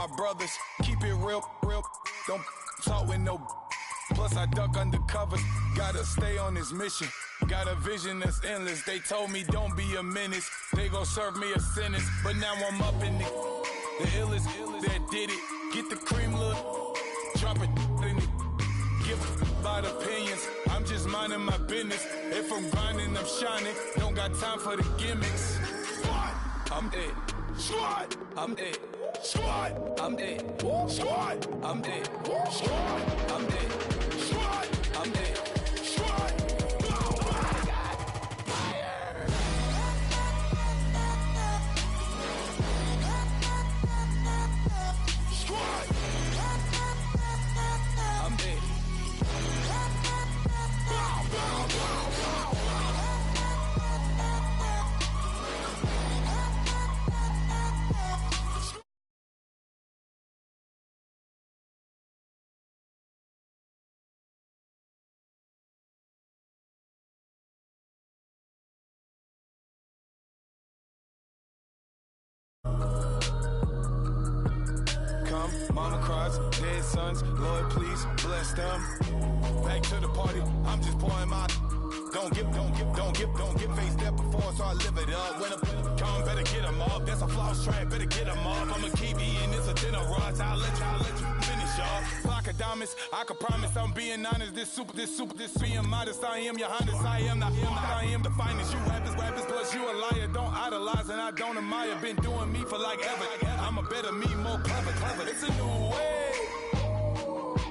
my brothers. Keep it real, real. Don't talk with no. Plus I duck undercover. Gotta stay on this mission. Got a vision that's endless. They told me don't be a menace. They gon' serve me a sentence. But now I'm up in the illest that did it. Get the cream look. Drop it in it. Give about opinions. I'm just minding my business. If I'm grinding, I'm shining. Don't got time for the gimmicks. Squad, I'm dead. Squad, I'm dead. Squad, I'm dead. Squad, I'm dead. Squad, I'm dead. Squad, I'm dead. Squad. Oh my God. Fire. Squad. I'm dead. Mama cries, dead sons, Lord please bless them. Back to the party, I'm just pouring my. Don't get faced that before, so I live it up. When a come, better get them up. That's a floss track, better get them up. I'ma keep eating, it's a dinner rush. I'll let you finish up. Flock of diamonds, I can promise I'm being honest. This being modest. I am your highness, I am the finest. You rappers, plus you a liar. Don't idolize and I don't admire. Been doing me for like ever. I'm a better me, more clever. It's a new way.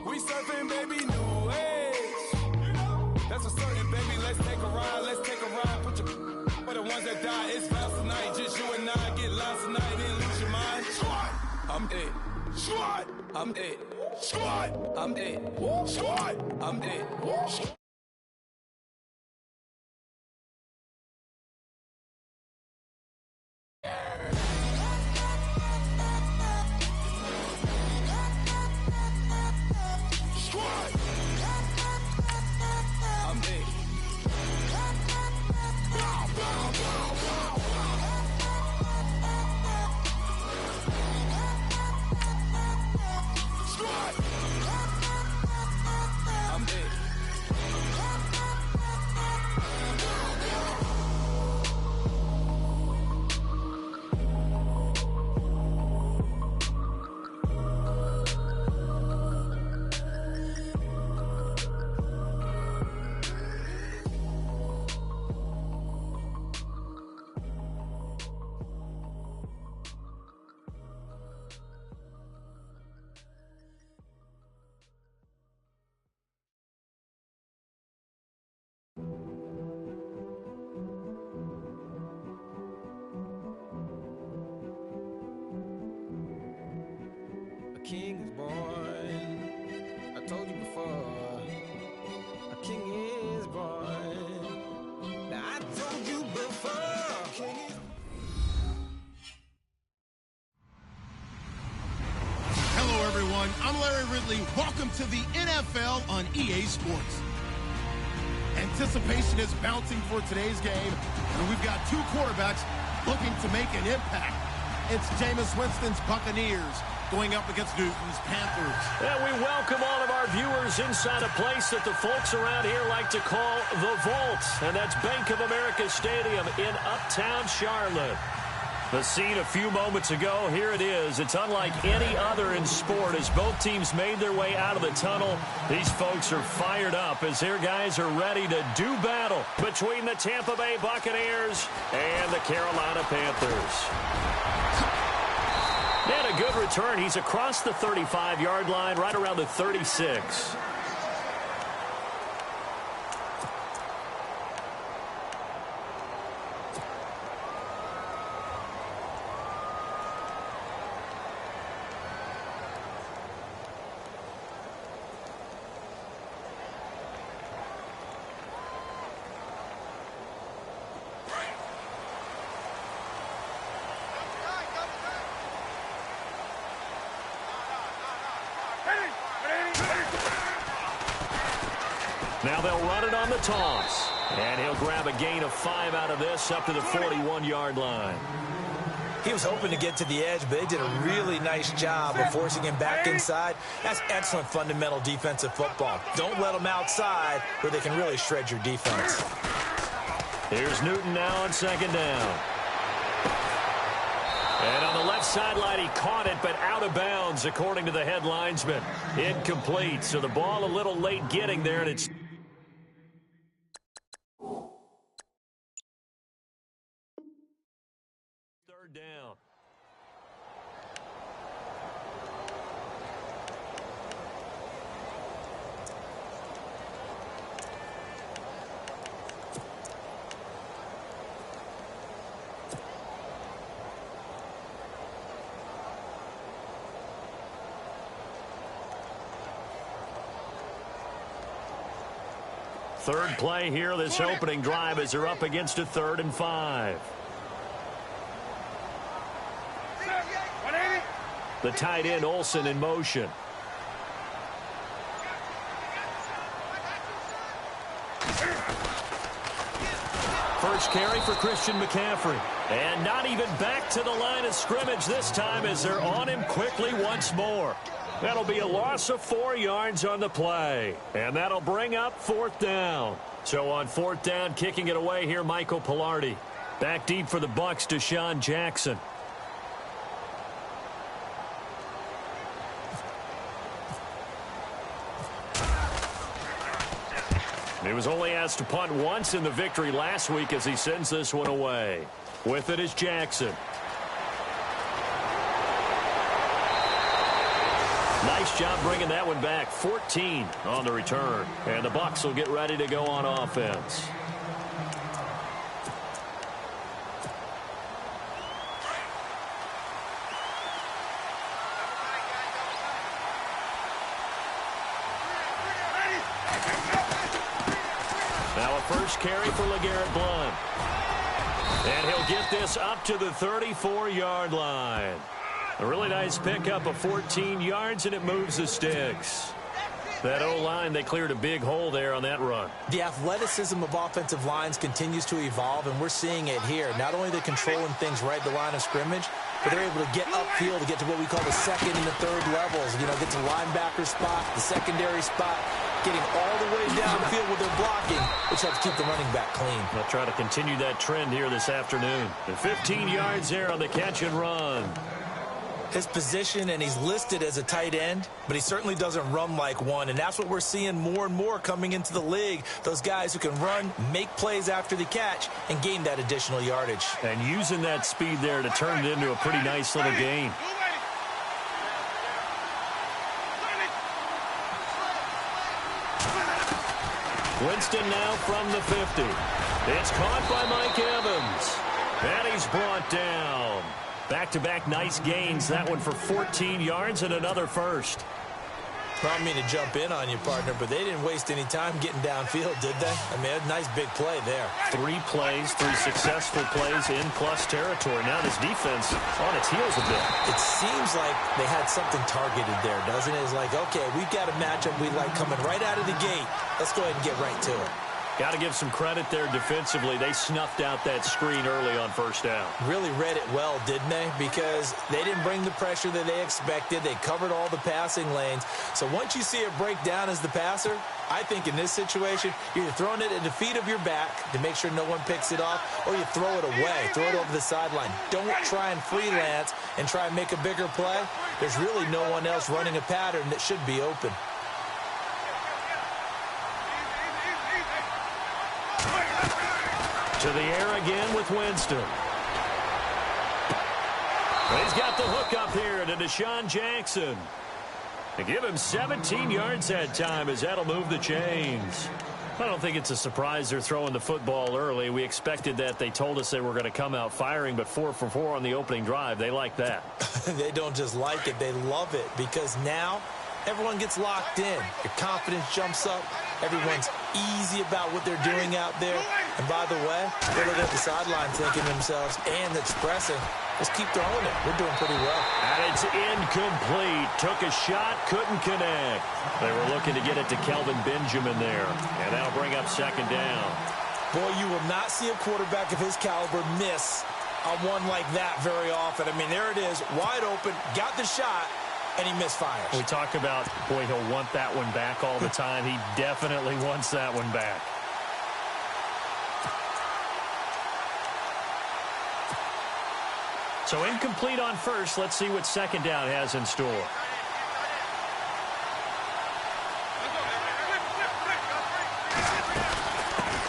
We surfing, baby, new age. That's a certain, baby. Let's take a ride. Put your for the ones that die. It's vows tonight. Just you and I get lost tonight. Then lose your mind. Squad, I'm dead. Squad, I'm dead. Squad, I'm dead. Squad, I'm dead. King is born. I told you before. A king is born. Now I told you before. King is... Hello, everyone. I'm Larry Ridley. Welcome to the NFL on EA Sports. Anticipation is bouncing for today's game, and we've got two quarterbacks looking to make an impact. It's Jameis Winston's Buccaneers going up against Newton's Panthers. And we welcome all of our viewers inside a place that the folks around here like to call the Vault, and that's Bank of America Stadium in Uptown Charlotte. The scene a few moments ago, here it is. It's unlike any other in sport as both teams made their way out of the tunnel. These folks are fired up as their guys are ready to do battle between the Tampa Bay Buccaneers and the Carolina Panthers. And a good return. He's across the 35-yard line, right around the 36. Now they'll run it on the toss. And he'll grab a gain of 5 out of this up to the 41-yard line. He was hoping to get to the edge, but they did a really nice job of forcing him back inside. That's excellent fundamental defensive football. Don't let them outside where they can really shred your defense. Here's Newton now on second down. And on the left sideline, he caught it, but out of bounds, according to the head linesman. Incomplete, so the ball a little late getting there, and it's third down. Third play here, this opening drive, as they're up against a 3rd and 5. The tight end, Olsen, in motion. First carry for Christian McCaffrey. And not even back to the line of scrimmage this time, as they're on him quickly once more. That'll be a loss of 4 yards on the play. And that'll bring up 4th down. So on 4th down, kicking it away here, Michael Pilardi. Back deep for the Bucs, Deshaun Jackson. He was only asked to punt once in the victory last week as he sends this one away. With it is Jackson. Nice job bringing that one back. 14 on the return. And the Bucs will get ready to go on offense. Now a first carry for LeGarrette Blount. And he'll get this up to the 34-yard line. A really nice pickup of 14 yards, and it moves the sticks. That O-line, they cleared a big hole there on that run. The athleticism of offensive lines continues to evolve, and we're seeing it here. Not only are they controlling things right at the line of scrimmage, but they're able to get upfield to get to what we call the 2nd and the 3rd levels. You know, get to the linebacker spot, the secondary spot, getting all the way downfield with their blocking, which helps keep the running back clean. They'll try to continue that trend here this afternoon. The 15 yards there on the catch and run. His position, and he's listed as a tight end, but he certainly doesn't run like one, and that's what we're seeing more and more coming into the league. Those guys who can run, make plays after the catch, and gain that additional yardage. And using that speed there to turn it into a pretty nice little gain. Winston now from the 50. It's caught by Mike Evans. And he's brought down. Back-to-back nice gains. That one for 14 yards and another first. I don't mean to jump in on you, partner, but they didn't waste any time getting downfield, did they? I mean, a nice big play there. 3 plays, 3 successful plays in plus territory. Now this defense on its heels a bit. It seems like they had something targeted there, doesn't it? It's like, okay, we've got a matchup we like coming right out of the gate. Let's go ahead and get right to it. Got to give some credit there defensively. They snuffed out that screen early on first down. Really read it well, didn't they? Because they didn't bring the pressure that they expected. They covered all the passing lanes. So once you see it break down as the passer, I think in this situation, you're either throwing it at the feet of your back to make sure no one picks it off, or you throw it away, throw it over the sideline. Don't try and freelance and try and make a bigger play. There's really no one else running a pattern that should be open. To the air again with Winston. He's got the hook up here to Deshaun Jackson. They give him 17 yards that time, as that'll move the chains. I don't think it's a surprise they're throwing the football early. We expected that. They told us they were going to come out firing, but 4 for 4 on the opening drive. They like that. They don't just like it, they love it, because now everyone gets locked in. Your confidence jumps up. Everyone's easy about what they're doing out there. And by the way, they're looking at the sideline thinking to themselves and expressing, let's keep throwing it. We're doing pretty well. And it's incomplete. Took a shot, couldn't connect. They were looking to get it to Kelvin Benjamin there. And that'll bring up second down. Boy, you will not see a quarterback of his caliber miss on one like that very often. I mean, there it is, wide open, got the shot, and he misfires. We talk about, boy, he'll want that one back all the time. He definitely wants that one back. So incomplete on first. Let's see what second down has in store.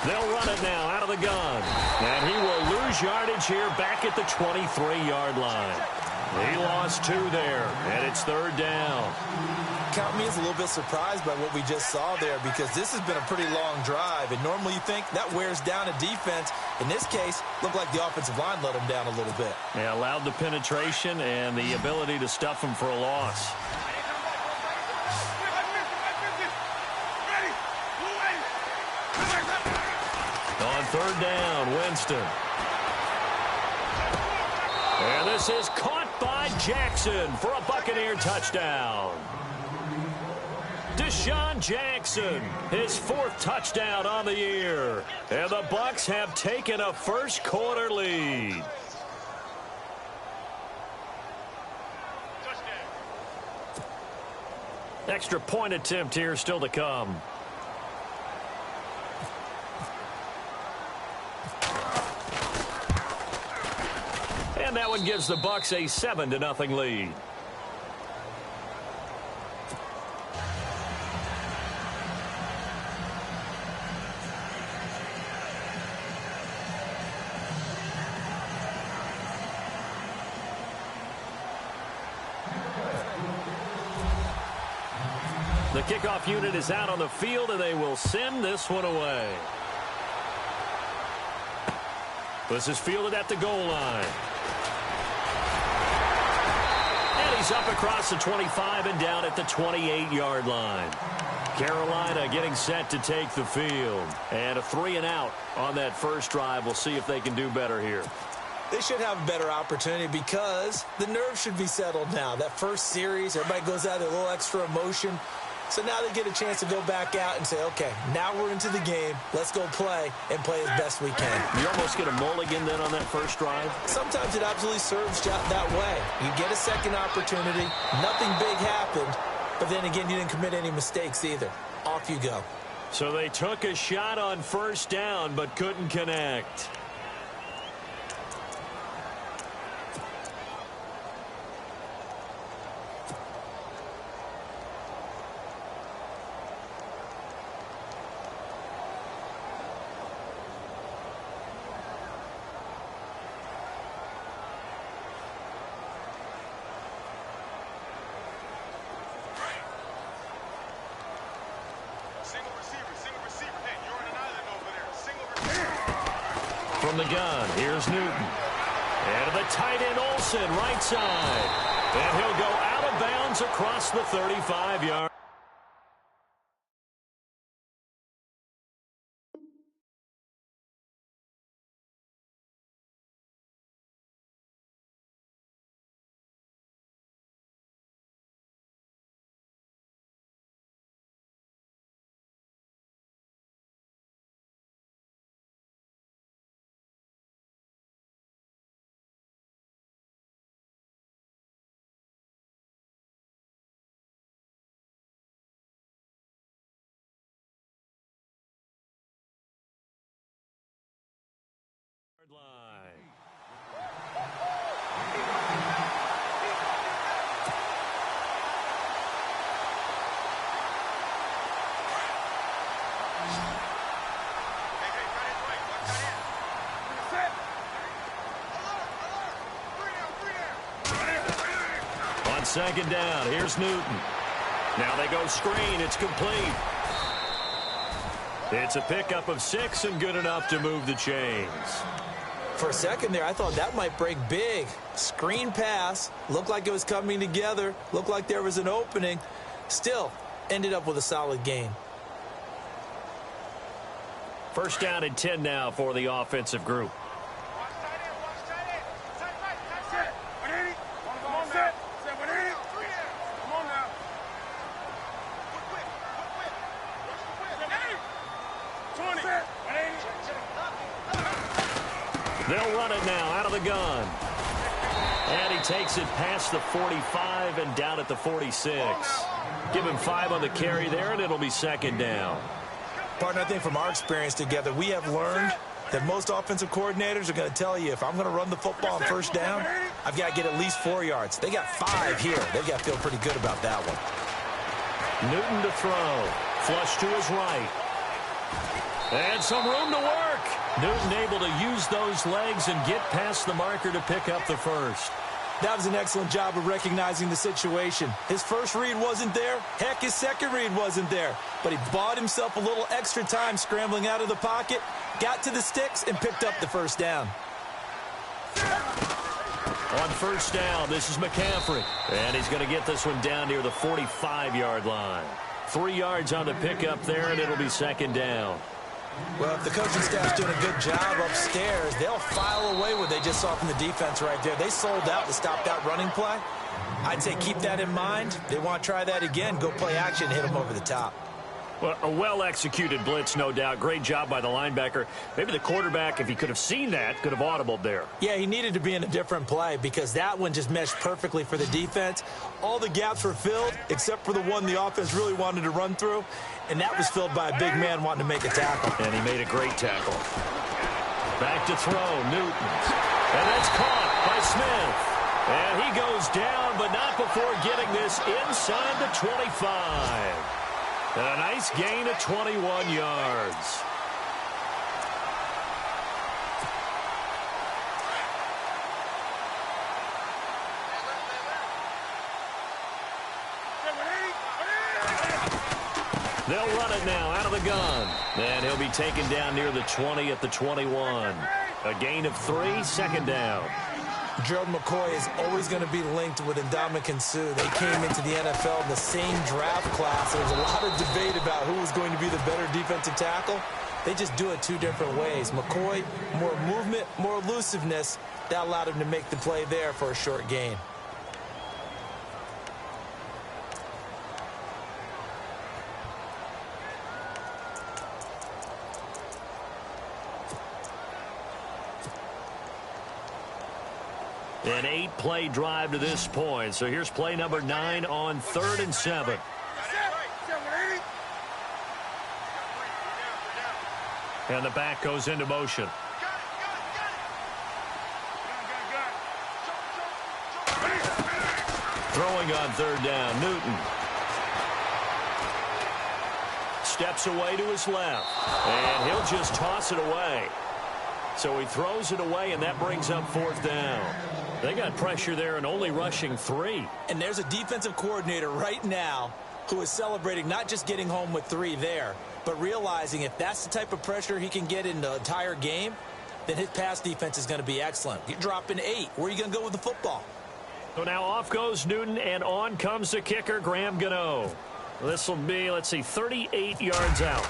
They'll run it now out of the gun. And he will lose yardage here back at the 23-yard line. He lost 2 there, and it's third down. Count me as a little bit surprised by what we just saw there, because this has been a pretty long drive, and normally you think that wears down a defense. In this case, looked like the offensive line let him down a little bit. Yeah, allowed the penetration and the ability to stuff him for a loss. On third down, Winston. And this is caught by Jackson for a Buccaneer touchdown. Deshaun Jackson, his 4th touchdown on the year. And the Bucs have taken a first-quarter lead. Extra point attempt here still to come. And that one gives the Bucs a 7-0 lead. The kickoff unit is out on the field, and they will send this one away. This is fielded at the goal line. And he's up across the 25 and down at the 28-yard line. Carolina getting set to take the field. And a 3-and-out on that first drive. We'll see if they can do better here. They should have a better opportunity because the nerves should be settled now. That first series, everybody goes out with a little extra emotion. So now they get a chance to go back out and say, okay, now we're into the game. Let's go play and play as best we can. You almost get a mulligan then on that first drive? Sometimes it absolutely serves that way. You get a second opportunity. Nothing big happened. But then again, you didn't commit any mistakes either. Off you go. So they took a shot on first down but couldn't connect. From the gun, here's Newton. And to the tight end, Olsen, right side. And he'll go out of bounds across the 35-yard. Line. On second down, here's Newton. Now they go screen. It's complete. It's a pickup of 6 and good enough to move the chains. For a second there, I thought that might break big. Screen pass. Looked like it was coming together. Looked like there was an opening. Still, ended up with a solid gain. First down and 10 now for the offensive group. They'll run it now out of the gun. And he takes it past the 45 and down at the 46. Give him 5 on the carry there, and it'll be second down. Partner, I think from our experience together, we have learned that most offensive coordinators are going to tell you, if I'm going to run the football on first down, I've got to get at least 4 yards. They got 5 here. They've got to feel pretty good about that one. Newton to throw. Flush to his right. And some room to work. Newton able to use those legs and get past the marker to pick up the first. That was an excellent job of recognizing the situation. His first read wasn't there. Heck, his second read wasn't there. But he bought himself a little extra time scrambling out of the pocket, got to the sticks, and picked up the first down. On first down, this is McCaffrey. And he's going to get this one down near the 45-yard line. 3 yards on the pickup there, and it'll be second down. Well, if the coaching staff's doing a good job upstairs, they'll file away what they just saw from the defense right there. They sold out to stop that running play. I'd say keep that in mind. They want to try that again. Go play action, hit them over the top. Well, a well-executed blitz, no doubt. Great job by the linebacker. Maybe the quarterback, if he could have seen that, could have audibled there. Yeah, he needed to be in a different play because that one just meshed perfectly for the defense. All the gaps were filled except for the one the offense really wanted to run through, and that was filled by a big man wanting to make a tackle. And he made a great tackle. Back to throw, Newton. And that's caught by Smith. And he goes down, but not before getting this inside the 25. And a nice gain of 21 yards. They'll run it now out of the gun. And he'll be taken down near the 20 at the 21. A gain of 3, second down. Gerald McCoy is always going to be linked with Ndamukong Suh. They came into the NFL in the same draft class. There was a lot of debate about who was going to be the better defensive tackle. They just do it 2 different ways. McCoy, more movement, more elusiveness. That allowed him to make the play there for a short gain. An 8-play drive to this point. So here's play number 9 on 3rd and 7. And the back goes into motion. Throwing on 3rd down, Newton. Steps away to his left. And he'll just toss it away. So he throws it away, and that brings up 4th down. They got pressure there and only rushing 3. And there's a defensive coordinator right now who is celebrating not just getting home with 3 there, but realizing if that's the type of pressure he can get in the entire game, then his pass defense is going to be excellent. You're dropping 8. Where are you going to go with the football? So now off goes Newton, and on comes the kicker, Graham Gano. This will be, 38 yards out.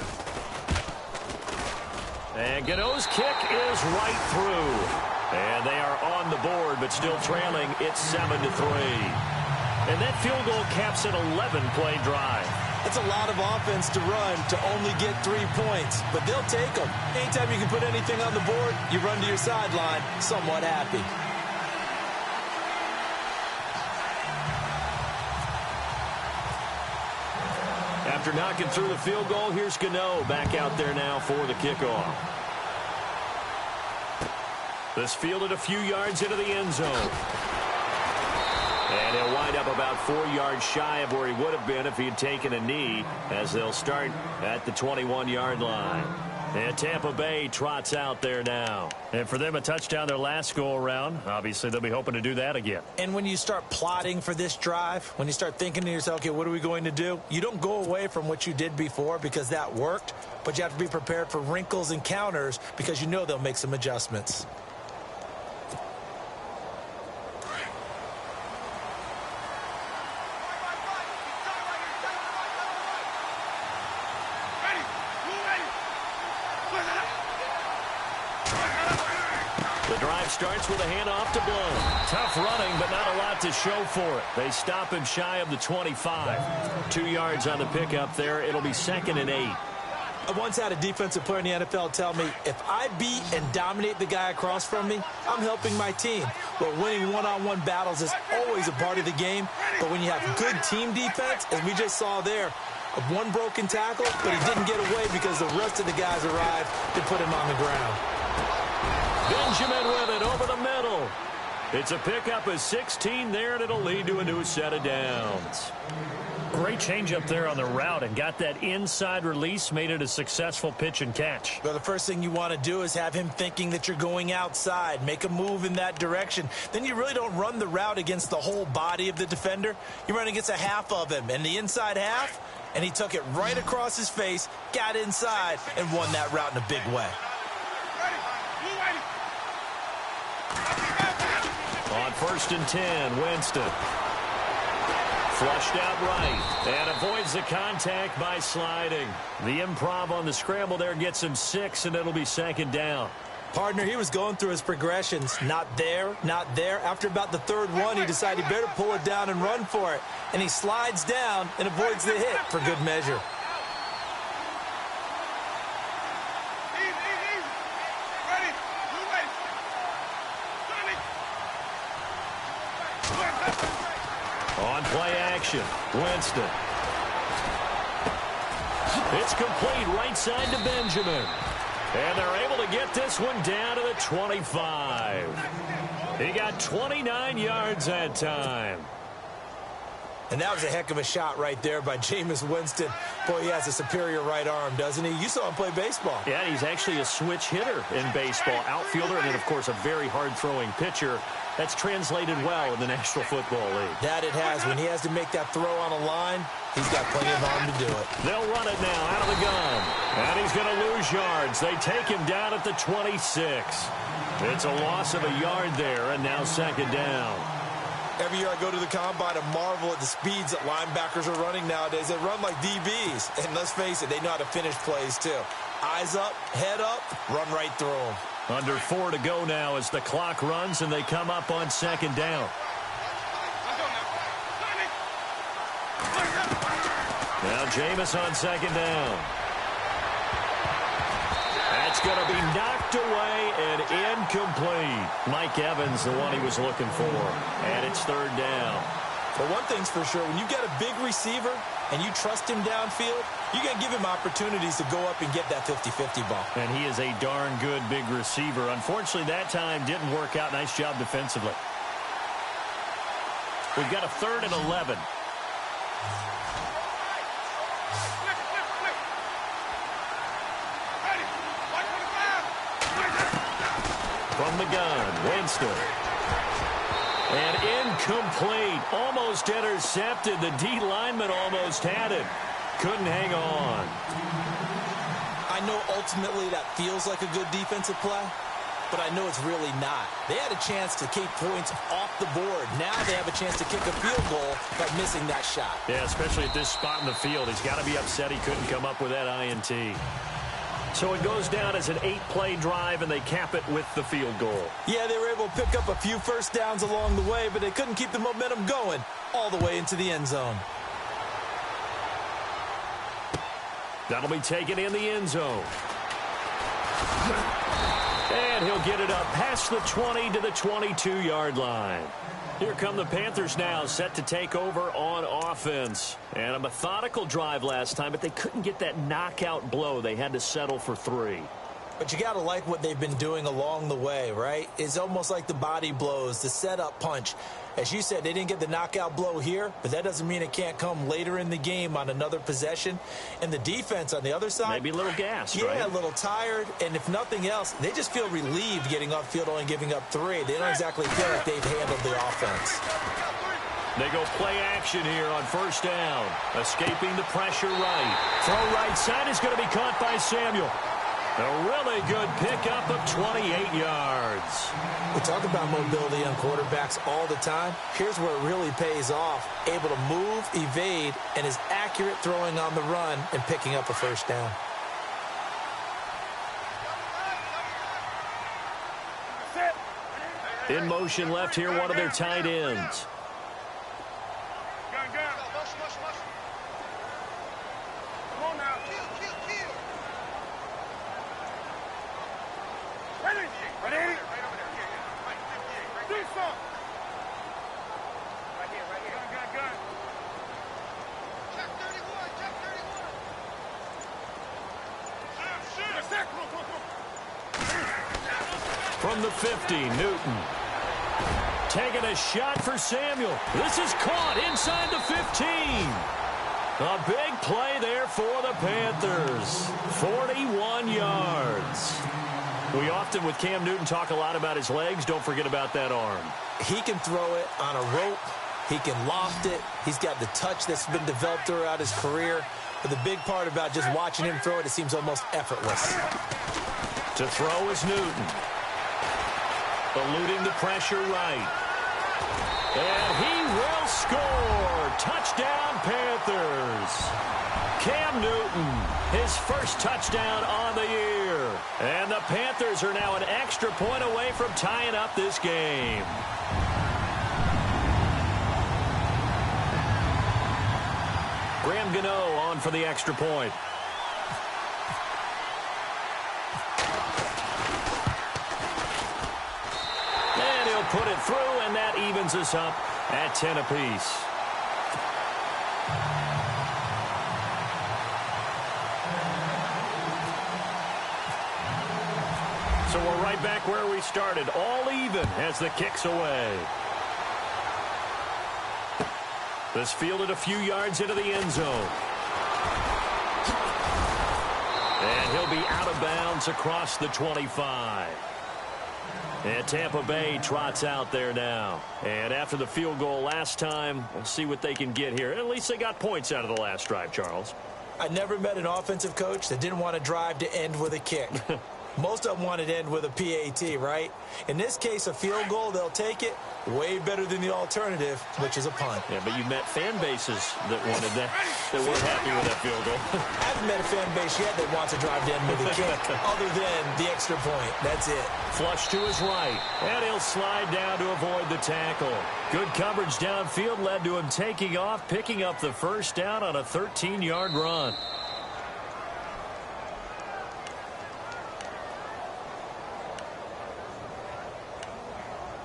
And Gano's kick is right through. And they are on the board, but still trailing. It's 7-3. And that field goal caps an 11-play drive. It's a lot of offense to run to only get 3 points, but they'll take them. Anytime you can put anything on the board, you run to your sideline somewhat happy. After knocking through the field goal, here's Gano back out there now for the kickoff. This fielded a few yards into the end zone. And he'll wind up about 4 yards shy of where he would have been if he had taken a knee, as they'll start at the 21-yard line. And Tampa Bay trots out there now. And for them, a touchdown their last go-around. Obviously, they'll be hoping to do that again. And when you start plotting for this drive, when you start thinking to yourself, okay, what are we going to do? You don't go away from what you did before because that worked, but you have to be prepared for wrinkles and counters because you know they'll make some adjustments. Starts with a handoff to Blount. Tough running, but not a lot to show for it. They stop him shy of the 25. 2 yards on the pickup there. It'll be 2nd and 8. I once had a defensive player in the NFL tell me, if I beat and dominate the guy across from me, I'm helping my team. But winning one-on-one battles is always a part of the game. But when you have good team defense, as we just saw there, one broken tackle, but he didn't get away because the rest of the guys arrived to put him on the ground. Benjamin with it over the middle. It's a pickup of 16 there, and it'll lead to a new set of downs. Great change up there on the route and got that inside release, made it a successful pitch and catch. Well, the first thing you want to do is have him thinking that you're going outside, make a move in that direction. Then you really don't run the route against the whole body of the defender. You run against a half of him, and the inside half, and he took it right across his face, got inside, and won that route in a big way. On 1st and 10, Winston. Flushed out right and avoids the contact by sliding. The improv on the scramble there gets him 6, and it'll be 2nd down. Partner, he was going through his progressions. Not there, not there. After about the 3rd one, he decided he better pull it down and run for it. And he slides down and avoids the hit for good measure. On play action, Winston. It's complete right side to Benjamin. And they're able to get this one down to the 25. He got 29 yards that time. And that was a heck of a shot right there by Jameis Winston. Boy, he has a superior right arm, doesn't he? You saw him play baseball. Yeah, he's actually a switch hitter in baseball. Outfielder and then, of course, a very hard-throwing pitcher. That's translated well in the National Football League. That it has. When he has to make that throw on a line, he's got plenty of arm to do it. They'll run it now out of the gun. And he's going to lose yards. They take him down at the 26. It's a loss of a yard there, and now 2nd down. Every year I go to the combine and marvel at the speeds that linebackers are running nowadays. They run like DBs. And let's face it, they know how to finish plays too. Eyes up, head up, run right through them. Under 4 to go now as the clock runs and they come up on 2nd down. Now Jameis on 2nd down. That's going to be knocked away and incomplete. Mike Evans, the one he was looking for. And it's 3rd down. But one thing's for sure, when you got a big receiver and you trust him downfield, you're going to give him opportunities to go up and get that 50-50 ball. And he is a darn good big receiver. Unfortunately, that time didn't work out. Nice job defensively. We've got a 3rd and 11. From the gun, Winston. And incomplete. Almost intercepted. The D lineman almost had it. Couldn't hang on. I know ultimately that feels like a good defensive play, but I know it's really not. They had a chance to keep points off the board. Now they have a chance to kick a field goal by missing that shot. Yeah, especially at this spot in the field. He's got to be upset he couldn't come up with that INT. So it goes down as an 8-play drive, and they cap it with the field goal. Yeah, they were able to pick up a few first downs along the way, but they couldn't keep the momentum going all the way into the end zone. That'll be taken in the end zone. And he'll get it up past the 20 to the 22-yard line. Here come the Panthers now, set to take over on offense. And a methodical drive last time, but they couldn't get that knockout blow. They had to settle for 3. But you got to like what they've been doing along the way, right? It's almost like the body blows, the setup punch. As you said, they didn't get the knockout blow here, but that doesn't mean it can't come later in the game on another possession. And the defense on the other side, maybe a little gassed, yeah, right? a little tired. And if nothing else, they just feel relieved getting upfield, only giving up 3. They don't exactly feel like they've handled the offense. They go play action here on 1st down. Escaping the pressure right. Throw right side is going to be caught by Samuel. A really good pickup of 28 yards. We talk about mobility on quarterbacks all the time. Here's where it really pays off. Able to move, evade, and is accurate throwing on the run and picking up a 1st down. In motion left here, one of their tight ends. From the 50, Newton. Taking a shot for Samuel. This is caught inside the 15. A big play there for the Panthers. 41 yards. We often, with Cam Newton, talk a lot about his legs. Don't forget about that arm. He can throw it on a rope. He can loft it. He's got the touch that's been developed throughout his career. But the big part about just watching him throw it, it seems almost effortless. To throw is Newton. Eluding the pressure right. And he will score. Touchdown, Panthers. Cam Newton, his first touchdown on the year. And the Panthers are now an extra point away from tying up this game. Graham Gano on for the extra point. And he'll put it through, and that evens us up at 10 apiece. So we're right back where we started, all even as the kick's away. This fielded a few yards into the end zone. And he'll be out of bounds across the 25. And Tampa Bay trots out there now. And after the field goal last time, we'll see what they can get here. At least they got points out of the last drive, Charles. I never met an offensive coach that didn't want to drive to end with a kick. Most of them wanted to end with a PAT, right? In this case, a field goal, they'll take it. Way better than the alternative, which is a punt. Yeah, but you met fan bases that wanted that, that weren't happy with that field goal. I haven't met a fan base yet that wants to drive to end with a kick, other than the extra point. That's it. Flush to his right, and he'll slide down to avoid the tackle. Good coverage downfield led to him taking off, picking up the first down on a 13-yard run.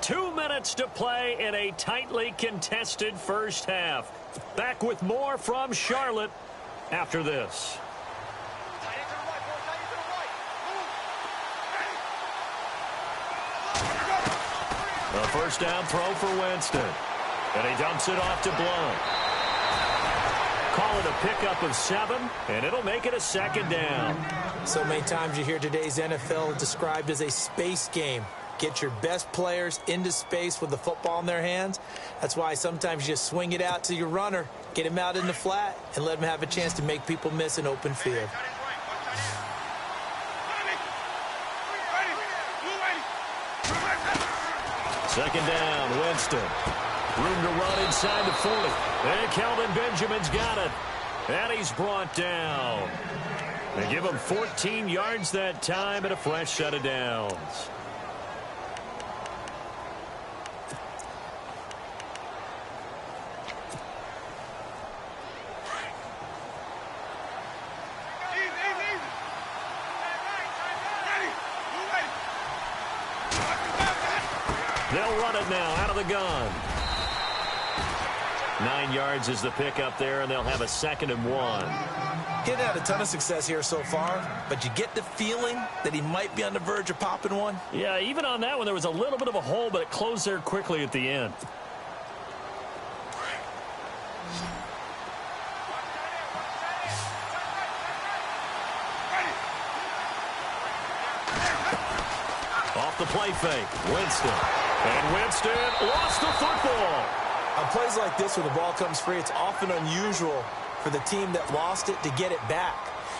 Two minutes to play in a tightly contested first half. Back with more from Charlotte after this. A first down throw for Winston. And he dumps it off to Blount. Call it a pickup of 7, and it'll make it a second down. So many times you hear today's NFL described as a space game. Get your best players into space with the football in their hands. That's why sometimes you just swing it out to your runner, get him out in the flat, and let him have a chance to make people miss an open field. Second down, Winston. Room to run inside the 40. And Kelvin Benjamin's got it. And he's brought down. They give him 14 yards that time and a fresh set of downs. They'll run it now out of the gun. 9 yards is the pickup there, and they'll have a 2nd and 1. He hasn't had a ton of success here so far, but you get the feeling that he might be on the verge of popping one. Yeah, even on that one, there was a little bit of a hole, but it closed there quickly at the end. Off the play fake, Winston. And Winston lost the football. On plays like this where the ball comes free, it's often unusual for the team that lost it to get it back.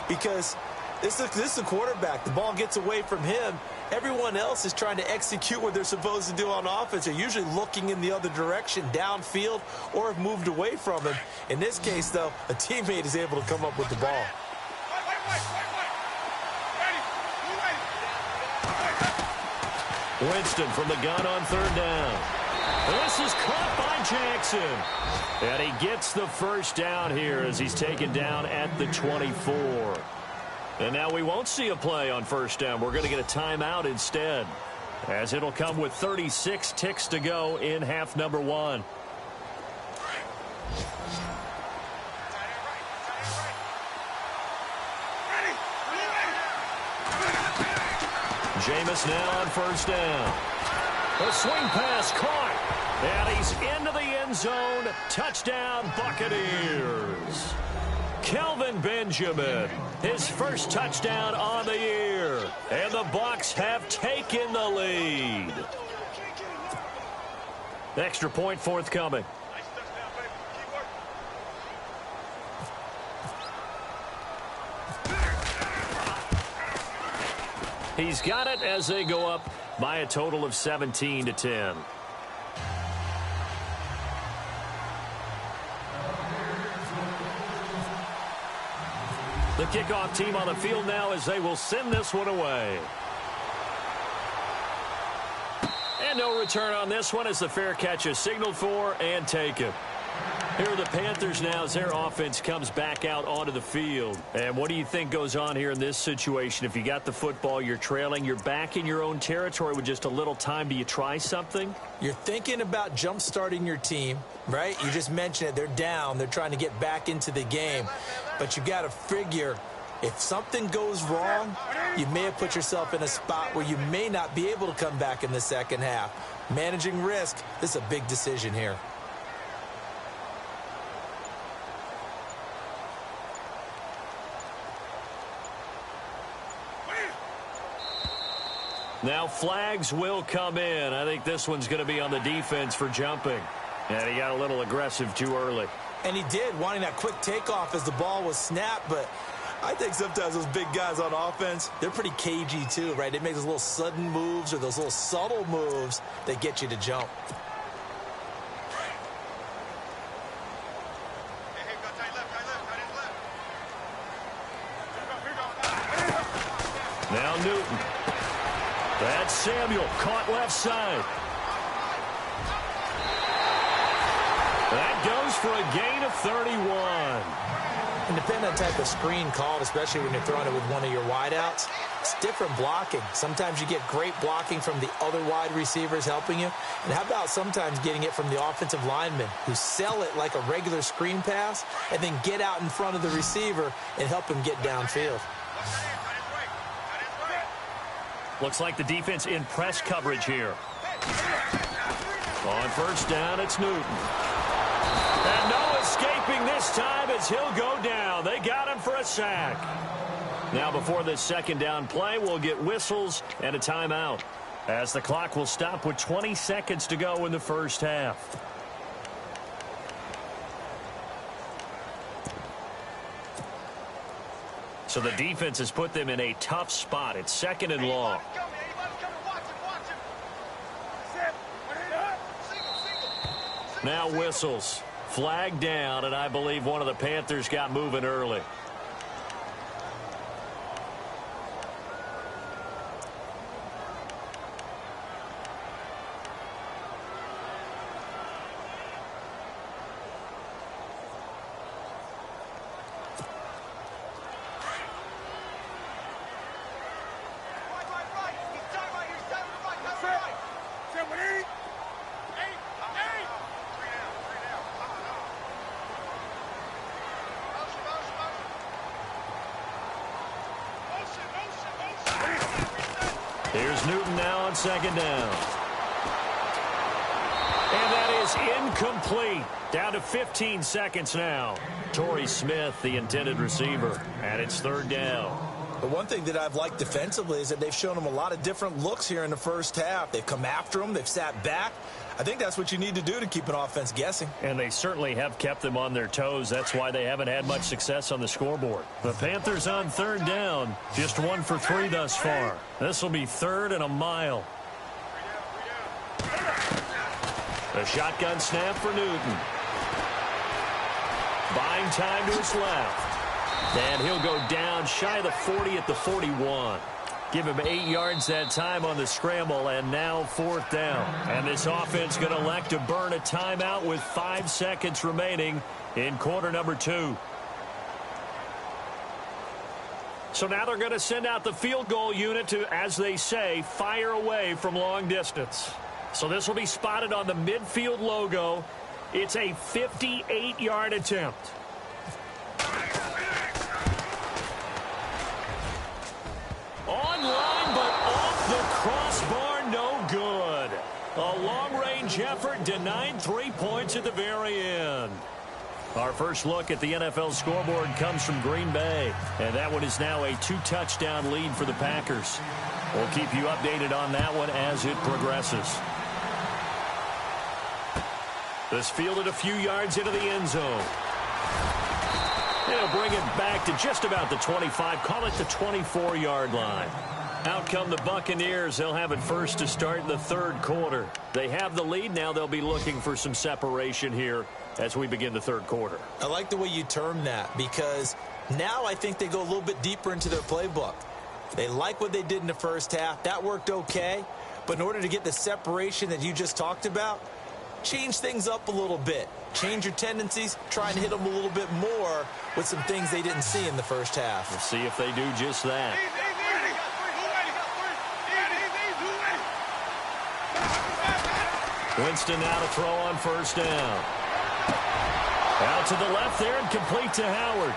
Because this is the quarterback. The ball gets away from him. Everyone else is trying to execute what they're supposed to do on offense. They're usually looking in the other direction, downfield, or have moved away from him. In this case, though, a teammate is able to come up with the ball. Winston from the gun on 3rd down. This is caught by Jackson. And he gets the first down here as he's taken down at the 24. And now we won't see a play on 1st down. We're going to get a timeout instead. as it'll come with 36 ticks to go in half number one. Jameis now on first down. The swing pass caught. And he's into the end zone. Touchdown, Buccaneers. Kelvin Benjamin, his first touchdown on the year. And the Bucs have taken the lead. Extra point forthcoming. He's got it as they go up by a total of 17-10. The kickoff team on the field now as they will send this one away. And no return on this one as the fair catch is signaled for and taken. Here are the Panthers now as their offense comes back out onto the field. And what do you think goes on here in this situation? If you got the football, you're trailing, you're back in your own territory with just a little time. Do you try something? You're thinking about jump-starting your team, right? You just mentioned it. They're down. They're trying to get back into the game. But you got to figure if something goes wrong, you may have put yourself in a spot where you may not be able to come back in the second half. Managing risk, this is a big decision here. Now flags will come in. I think this one's going to be on the defense for jumping. And he got a little aggressive too early. And he did, wanting that quick takeoff as the ball was snapped. But I think sometimes those big guys on offense, they're pretty cagey too, right? They make those little sudden moves or those little subtle moves that get you to jump. Now Newton. That's Samuel, caught left side. That goes for a gain of 31. And depending on the type of screen called, especially when you're throwing it with one of your wideouts, it's different blocking. Sometimes you get great blocking from the other wide receivers helping you. And how about sometimes getting it from the offensive linemen who sell it like a regular screen pass and then get out in front of the receiver and help him get downfield. Looks like the defense in press coverage here. On first down, it's Newton. And no escaping this time as he'll go down. They got him for a sack. Now before this second down play, we'll get whistles and a timeout, as the clock will stop with 20 seconds to go in the first half. So the defense has put them in a tough spot. It's second and long. Now whistles. Flag down, and I believe one of the Panthers got moving early. Here's Newton now on second down. And that is incomplete. Down to 15 seconds now. Torrey Smith, the intended receiver, and it's third down. But one thing that I've liked defensively is that they've shown them a lot of different looks here in the first half. They've come after them. They've sat back. I think that's what you need to do to keep an offense guessing. And they certainly have kept them on their toes. That's why they haven't had much success on the scoreboard. The Panthers on third down, just 1 for 3 thus far. This will be third and a mile. A shotgun snap for Newton. Buying time to his left. And he'll go down shy of the 40 at the 41. Give him 8 yards that time on the scramble, and now fourth down. And this offense going to elect to burn a timeout with 5 seconds remaining in quarter number 2. So now they're going to send out the field goal unit to, as they say, fire away from long distance. So this will be spotted on the midfield logo. It's a 58-yard attempt. Online, but off the crossbar, no good. A long-range effort denied 3 points at the very end. Our first look at the NFL scoreboard comes from Green Bay, and that one is now a 2-touchdown lead for the Packers. We'll keep you updated on that one as it progresses. This fielded a few yards into the end zone. It'll bring it back to just about the 25, call it the 24-yard line. Out come the Buccaneers. They'll have it first to start in the third quarter. They have the lead. Now they'll be looking for some separation here as we begin the third quarter. I like the way you term that, because now I think they go a little bit deeper into their playbook. They like what they did in the first half. That worked okay. But in order to get the separation that you just talked about, change things up a little bit. Change your tendencies. Try and hit them a little bit more with some things they didn't see in the first half. We'll see if they do just that. Winston now to throw on first down. Out to the left there and complete to Howard.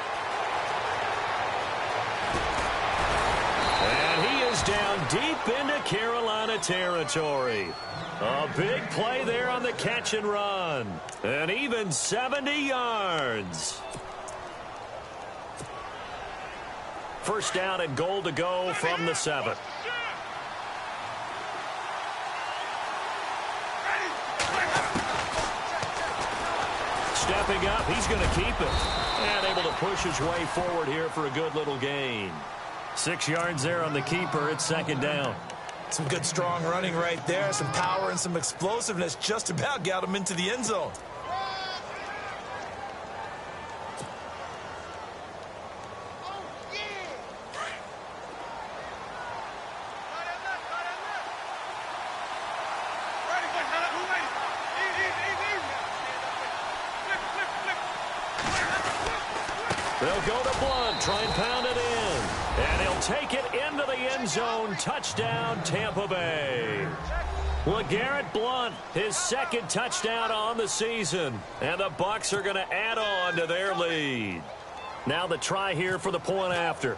And he is down deep into Carolina territory. A big play there on the catch and run. And even 70 yards. First down and goal to go from the 7. Stepping up, he's going to keep it. And able to push his way forward here for a good little gain. 6 yards there on the keeper. It's second down. Some good strong running right there. Some power and some explosiveness just about got him into the end zone. They'll go to Blunt, try and pound it in. And he'll take it into the end zone. Touchdown, Tampa Bay. LeGarrette Blunt, his second touchdown on the season. And the Bucs are going to add on to their lead. Now the try here for the point after.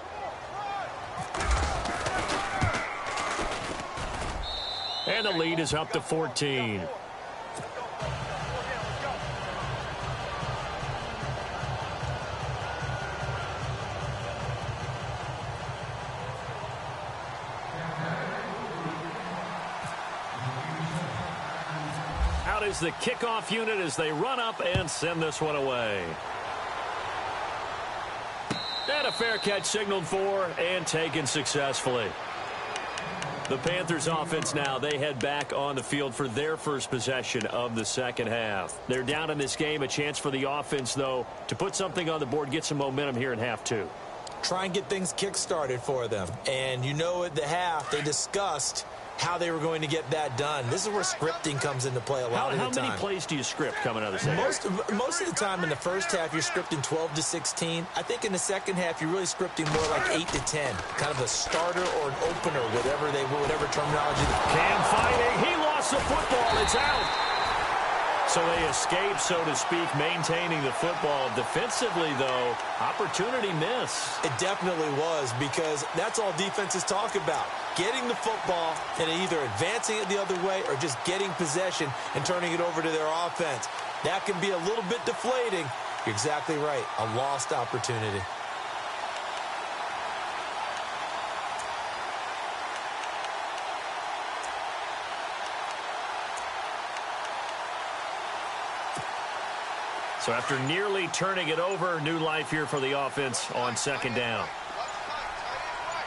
And the lead is up to 14. Is the kickoff unit as they run up and send this one away. And a fair catch signaled for and taken successfully. The Panthers offense now, they head back on the field for their first possession of the second half. They're down in this game. A chance for the offense, though, to put something on the board, get some momentum here in half two. Try and get things kick-started for them. And you know at the half, they discussed how they were going to get that done. This is where scripting comes into play a lot of the time. How many plays do you script coming out of the second? Most of the time in the first half, you're scripting 12 to 16. I think in the second half, you're really scripting more like 8 to 10. Kind of a starter or an opener, whatever terminology. Cam fighting. He lost the football. It's out. So they escape, so to speak, maintaining the football. Defensively, though, opportunity miss. It definitely was, because that's all defenses talk about. Getting the football and either advancing it the other way or just getting possession and turning it over to their offense. That can be a little bit deflating. You're exactly right. A lost opportunity. So after nearly turning it over, new life here for the offense on second down.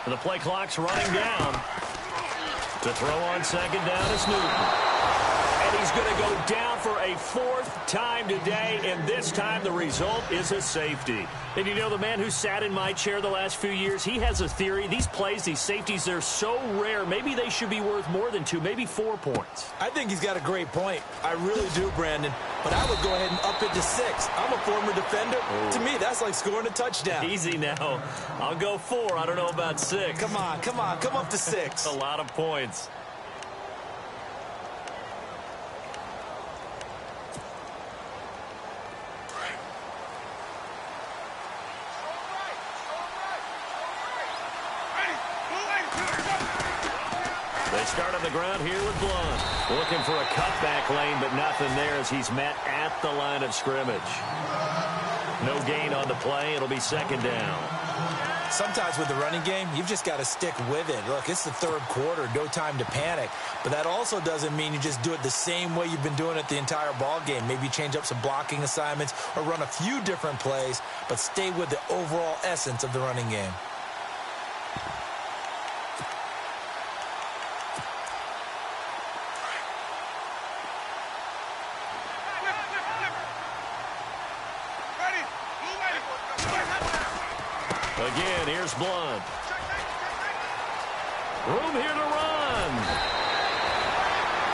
And the play clock's running down. To throw on second down is Newton. And he's going to go down for a fourth time today, and this time the result is a safety. And you know, the man who sat in my chair the last few years, he has a theory. These plays, these safeties, they're so rare. Maybe they should be worth more than 2, maybe 4 points. I think he's got a great point. I really do, Brandon. But I would go ahead and up it to 6. I'm a former defender. To me, that's That's like scoring a touchdown. Easy now. I'll go 4. I don't know about 6. Come on. Come up to 6. A lot of points. They start on the ground here with Blunt. Looking for a cutback lane, but nothing there as he's met at the line of scrimmage. No gain on the play. It'll be second down. Sometimes with the running game, you've just got to stick with it. Look, it's the third quarter. No time to panic. But that also doesn't mean you just do it the same way you've been doing it the entire ball game. Maybe change up some blocking assignments or run a few different plays, but stay with the overall essence of the running game. Again, here's Blunt. Room here to run.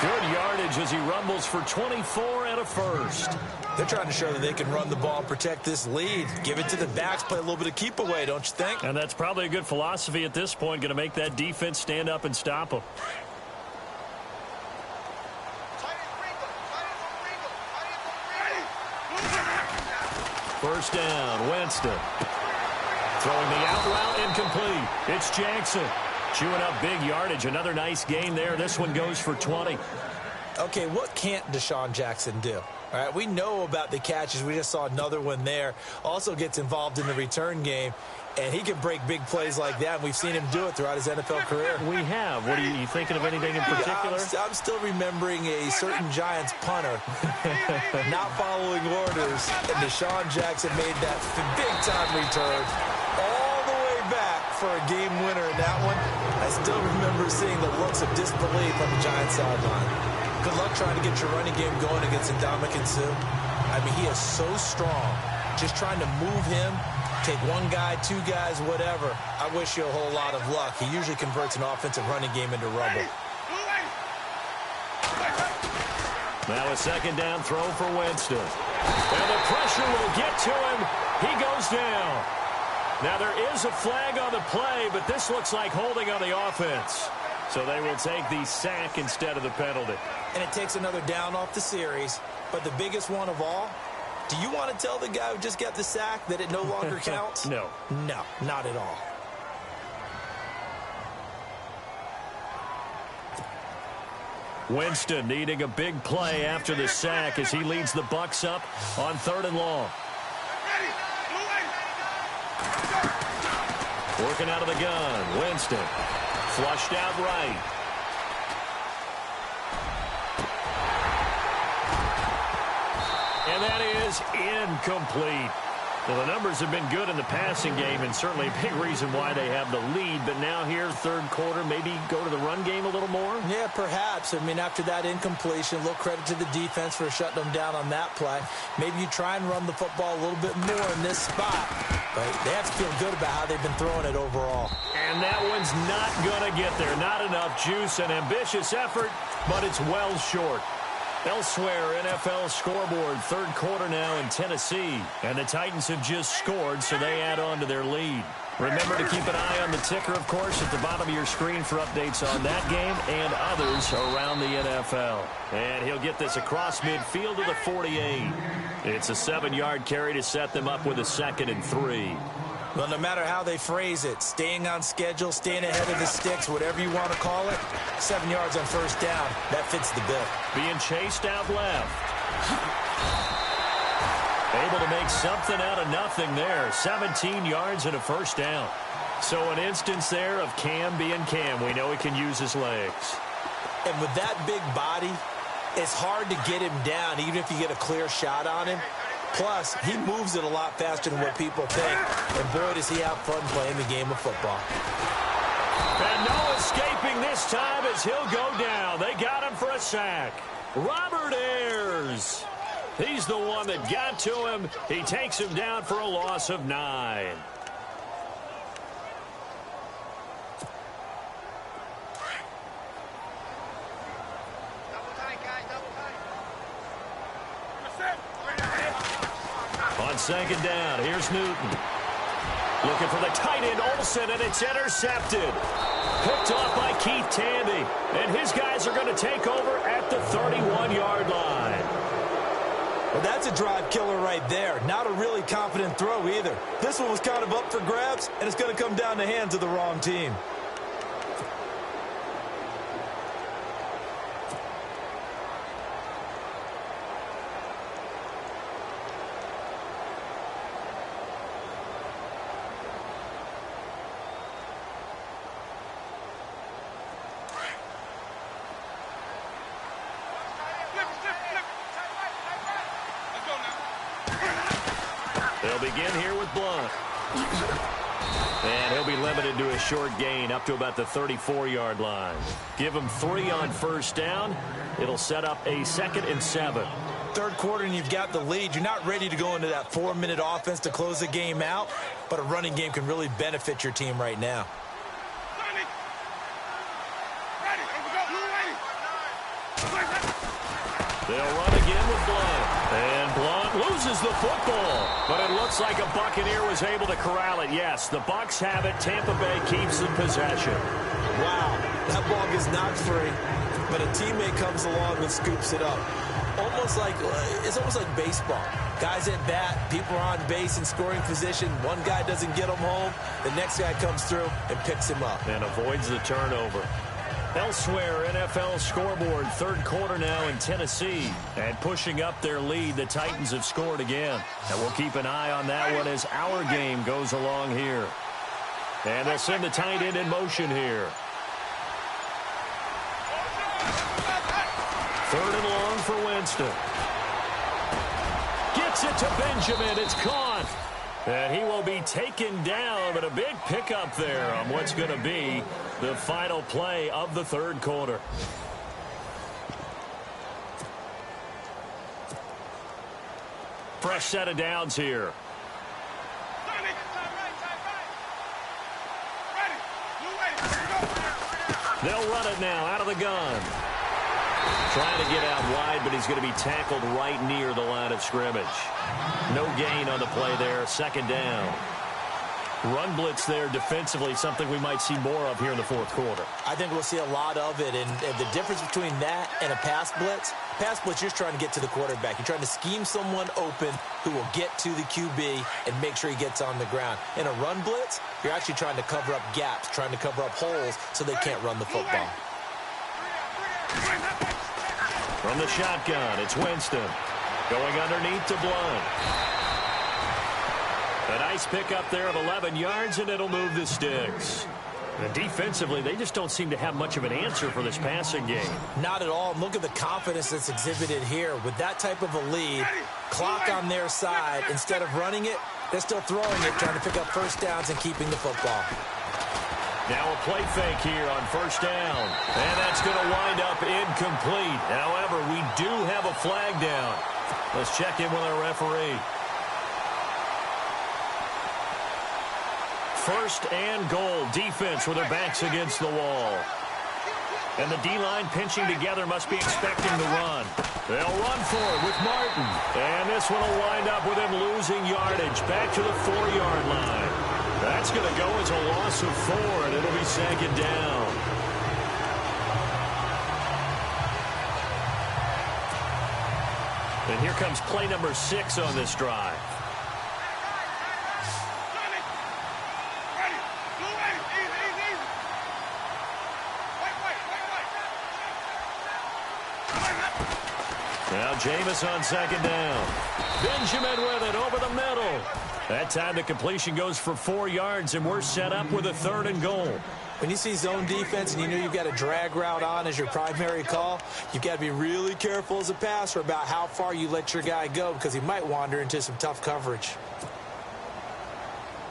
Good yardage as he rumbles for 24 and a first. They're trying to show that they can run the ball and protect this lead. Give it to the backs, play a little bit of keep away, don't you think? And that's probably a good philosophy at this point, going to make that defense stand up and stop them. First down, Winston. Throwing the out route incomplete. It's Jackson. Chewing up big yardage. Another nice gain there. This one goes for 20. Okay, what can't Deshaun Jackson do? All right, we know about the catches. We just saw another one there. Also gets involved in the return game, and he can break big plays like that. And we've seen him do it throughout his NFL career. We have. What are you thinking of anything in particular? I'm still remembering a certain Giants punter not following orders, and Deshaun Jackson made that big-time return all the way back for a game winner in that one. I still remember seeing the looks of disbelief on the Giants sideline. Good luck trying to get your running game going against Ndamukong Suh. I mean, he is so strong. Just trying to move him, take one guy, two guys, whatever. I wish you a whole lot of luck. He usually converts an offensive running game into rubble. Now a second down throw for Winston. And the pressure will get to him. He goes down. Now there is a flag on the play, but this looks like holding on the offense. So they will take the sack instead of the penalty. And it takes another down off the series. But the biggest one of all, do you want to tell the guy who just got the sack that it no longer counts? No. No, not at all. Winston needing a big play after the sack as he leads the Bucs up on 3rd and long. Working out of the gun, Winston. Flushed out right. And that is incomplete. Well, the numbers have been good in the passing game, and certainly a big reason why they have the lead. But now here, third quarter, maybe go to the run game a little more? Yeah, perhaps. I mean, after that incompletion, a little credit to the defense for shutting them down on that play. Maybe you try and run the football a little bit more in this spot. But they have to feel good about how they've been throwing it overall. And that one's not going to get there. Not enough juice. An ambitious effort, but it's well short. Elsewhere, NFL scoreboard, third quarter now in Tennessee. And the Titans have just scored, so they add on to their lead. Remember to keep an eye on the ticker, of course, at the bottom of your screen for updates on that game and others around the NFL. And he'll get this across midfield to the 48. It's a 7-yard carry to set them up with a 2nd and 3. Well, no matter how they phrase it, staying on schedule, staying ahead of the sticks, whatever you want to call it, 7 yards on first down, that fits the bill. Being chased out left. Able to make something out of nothing there. 17 yards and a first down. So an instance there of Cam being Cam. We know he can use his legs. And with that big body, it's hard to get him down, even if you get a clear shot on him. Plus, he moves it a lot faster than what people think. And boy, does he have fun playing the game of football. And no escaping this time as he'll go down. They got him for a sack. Robert Ayers. He's the one that got to him. He takes him down for a loss of 9. On second down. Here's Newton. Looking for the tight end, Olsen, and it's intercepted. Picked off by Keith Tandy. And his guys are going to take over at the 31-yard line. Well, that's a drive killer right there. Not a really confident throw either. This one was kind of up for grabs, and it's going to come down the hands of the wrong team. They'll begin here with Blunt. And he'll be limited to a short gain up to about the 34-yard line. Give him 3 on first down. It'll set up a 2nd and 7. Third quarter and you've got the lead. You're not ready to go into that 4-minute offense to close the game out, but a running game can really benefit your team right now. They'll run again with Blunt. And Blunt loses the football. But it looks like a Buccaneer was able to corral it. Yes, the Bucs have it. Tampa Bay keeps the possession. Wow, that ball gets knocked free, but a teammate comes along and scoops it up. It's almost like baseball. Guys at bat, people are on base in scoring position. One guy doesn't get him home. The next guy comes through and picks him up. And avoids the turnover. Elsewhere, NFL scoreboard, third quarter now in Tennessee. And pushing up their lead, the Titans have scored again. And we'll keep an eye on that one as our game goes along here. And they'll send the tight end in motion here. 3rd and long for Winston. Gets it to Benjamin. It's caught. And he will be taken down, but a big pickup there on what's going to be the final play of the third quarter. Fresh set of downs here. They'll run it now out of the gun. Trying to get out wide, but he's going to be tackled right near the line of scrimmage. No gain on the play there. 2nd down. Run blitz there defensively, something we might see more of here in the fourth quarter. I think we'll see a lot of it, and the difference between that and a pass blitz, you're just trying to get to the quarterback. You're trying to scheme someone open who will get to the QB and make sure he gets on the ground. In a run blitz, you're actually trying to cover up gaps, trying to cover up holes so they can't run the football. From the shotgun, it's Winston. Going underneath to Blunt. A nice pickup there of 11 yards, and it'll move the sticks. And defensively, they just don't seem to have much of an answer for this passing game. Not at all. Look at the confidence that's exhibited here. With that type of a lead, clock on their side, instead of running it, they're still throwing it, trying to pick up first downs and keeping the football. Now a play fake here on first down. And that's going to wind up incomplete. However, we do have a flag down. Let's check in with our referee. First and goal. Defense with their backs against the wall. And the D-line pinching together must be expecting the run. They'll run for it with Martin. And this one will wind up with him losing yardage. Back to the 4-yard line. That's going to go as a loss of 4, and it'll be 2nd down. And here comes play number 6 on this drive. Now Jameis on 2nd down. Benjamin with it over the middle. That time the completion goes for 4 yards, and we're set up with a 3rd and goal. When you see zone defense and you know you've got a drag route on as your primary call, you've got to be really careful as a passer about how far you let your guy go because he might wander into some tough coverage.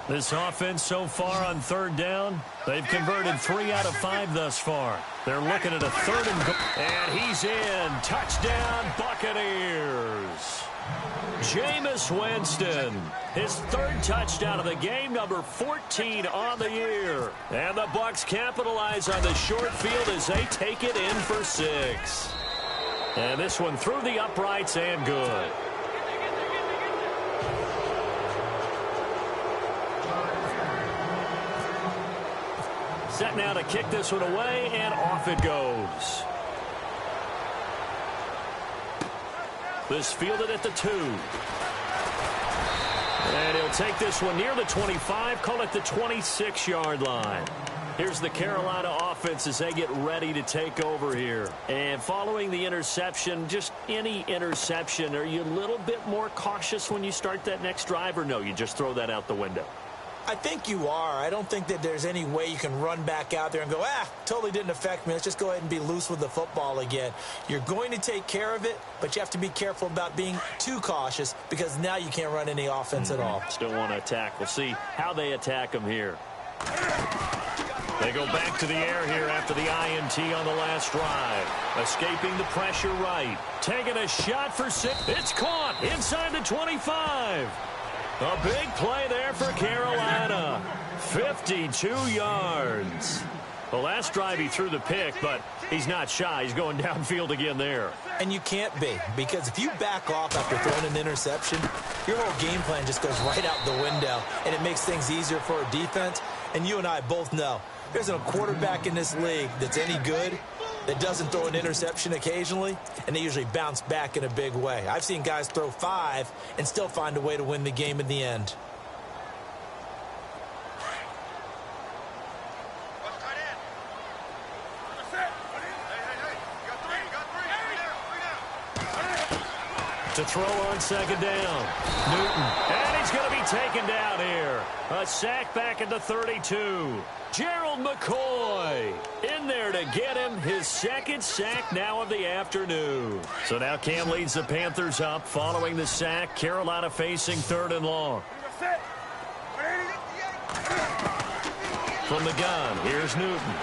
This offense so far on 3rd down, they've converted 3 out of 5 thus far. They're looking at a 3rd and goal. And he's in. Touchdown, Buccaneers. Jameis Winston, his 3rd touchdown of the game, number 14 on the year. And the Bucs capitalize on the short field as they take it in for 6. And this one through the uprights and good. set now to kick this one away, and off it goes. This fielded at the 2. And he'll take this one near the 25, call it the 26-yard line. Here's the Carolina offense as they get ready to take over here. And following the interception, just any interception, are you a little bit more cautious when you start that next drive, or no, you just throw that out the window? I think you are. I don't think that there's any way you can run back out there and go, totally didn't affect me. Let's just go ahead and be loose with the football again. You're going to take care of it, but you have to be careful about being too cautious because now you can't run any offense at all. Still want to attack. We'll see how they attack them here. They go back to the air here after the INT on the last drive. Escaping the pressure right. Taking a shot for 6. It's caught inside the 25. A big play there for Carolina. 52 yards. The last drive he threw the pick, but he's not shy. He's going downfield again there. And you can't be, because if you back off after throwing an interception, your whole game plan just goes right out the window, and it makes things easier for a defense. And you and I both know there's a quarterback in this league that's any good that doesn't throw an interception occasionally, and they usually bounce back in a big way. I've seen guys throw 5 and still find a way to win the game in the end. To throw on second down. Newton. And he's going to be taken down here. A sack back at the 32. Gerald McCoy in there to get him his second sack now of the afternoon. So now Cam leads the Panthers up following the sack. Carolina facing 3rd and long. From the gun, here's Newton.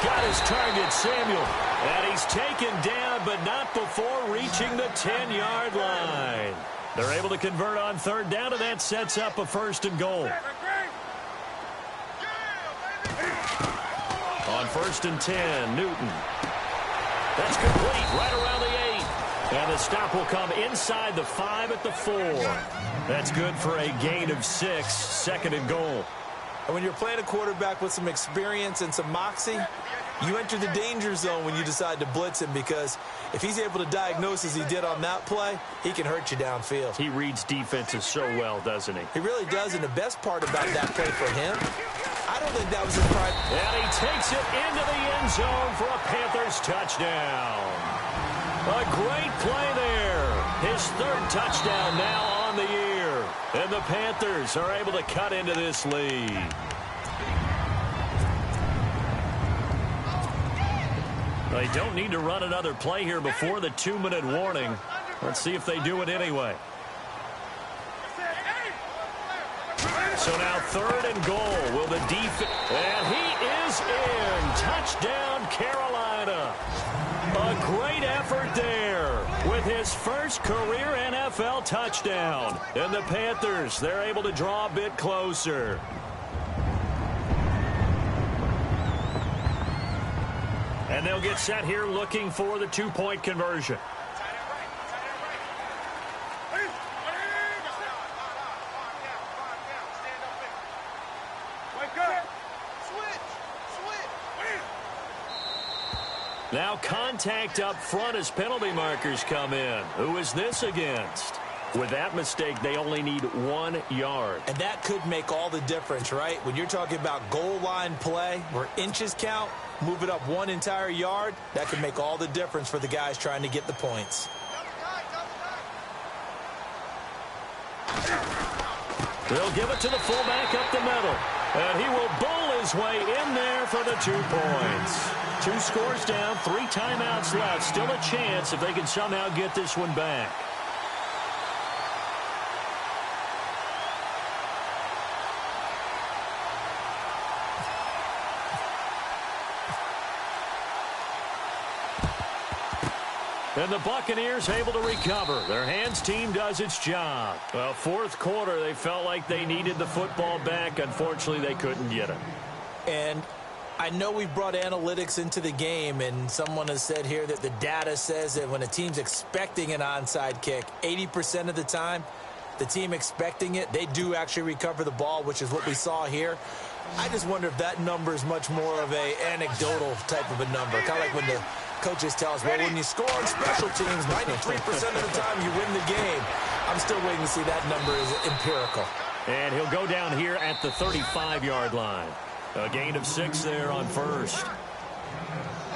Got his target, Samuel. And he's taken down, but not before reaching the 10-yard line. They're able to convert on 3rd down, and that sets up a 1st and goal. On 1st and 10, Newton. That's complete right around the 8. And the stop will come inside the 5 at the 4. That's good for a gain of 6, 2nd and goal. And when you're playing a quarterback with some experience and some moxie, you enter the danger zone when you decide to blitz him, because if he's able to diagnose as he did on that play, he can hurt you downfield. He reads defenses so well, doesn't he? He really does, and the best part about that play for him, I don't think that was his prime. And he takes it into the end zone for a Panthers touchdown. A great play there. His 3rd touchdown now on the year. And the Panthers are able to cut into this lead. They don't need to run another play here before the 2-minute warning. Let's see if they do it anyway. So now 3rd and goal. Will the defense... And he is in. Touchdown, Carolina. A great effort there with his first career NFL touchdown. And the Panthers, they're able to draw a bit closer. And they'll get set here looking for the 2-point conversion. Now contact up front as penalty markers come in. Who is this against? With that mistake, they only need 1 yard. And that could make all the difference, right? When you're talking about goal line play where inches count, move it up 1 entire yard, that could make all the difference for the guys trying to get the points. They'll give it to the fullback up the middle. And he will bowl his way in there for the 2 points. 2 scores down, 3 timeouts left. Still a chance if they can somehow get this one back. And the Buccaneers able to recover. Their hands team does its job. Well, 4th quarter, they felt like they needed the football back. Unfortunately, they couldn't get it. And I know we brought analytics into the game, and someone has said here that the data says that when a team's expecting an onside kick, 80% of the time, the team expecting it, they do actually recover the ball, which is what we saw here. I just wonder if that number is much more of a anecdotal type of a number, kind of like when the coaches tell us, well, when you score on special teams, 93% of the time you win the game. I'm still waiting to see that number is empirical. And he'll go down here at the 35-yard line. A gain of 6 there on first.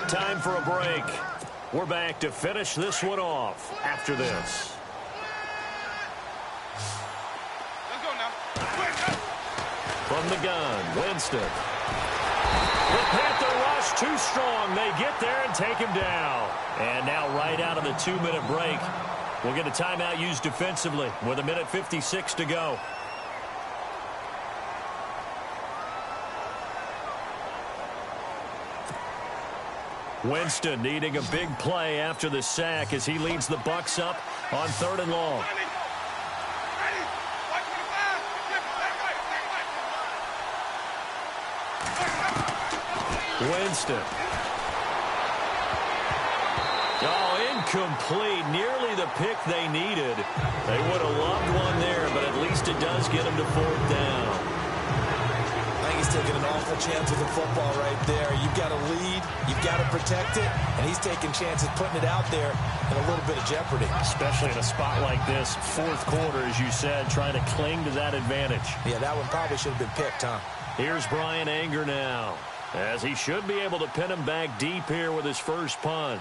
Time for a break. We're back to finish this one off after this. Let's go now. From the gun, Winston. The Panther rush too strong. They get there and take him down. And now right out of the 2-minute break, we'll get a timeout used defensively with 1:56 to go. Winston needing a big play after the sack as he leads the Bucs up on 3rd and long. Winston. Oh, incomplete. Nearly the pick they needed. They would have loved one there, but at least it does get them to 4th down. I think he's taking an awful chance with the football right there. You've got to lead, you've got to protect it, and he's taking chances putting it out there in a little bit of jeopardy. Especially in a spot like this, 4th quarter, as you said, trying to cling to that advantage. Yeah, that one probably should have been picked, huh? Here's Brian Anger now, as he should be able to pin him back deep here with his first punt.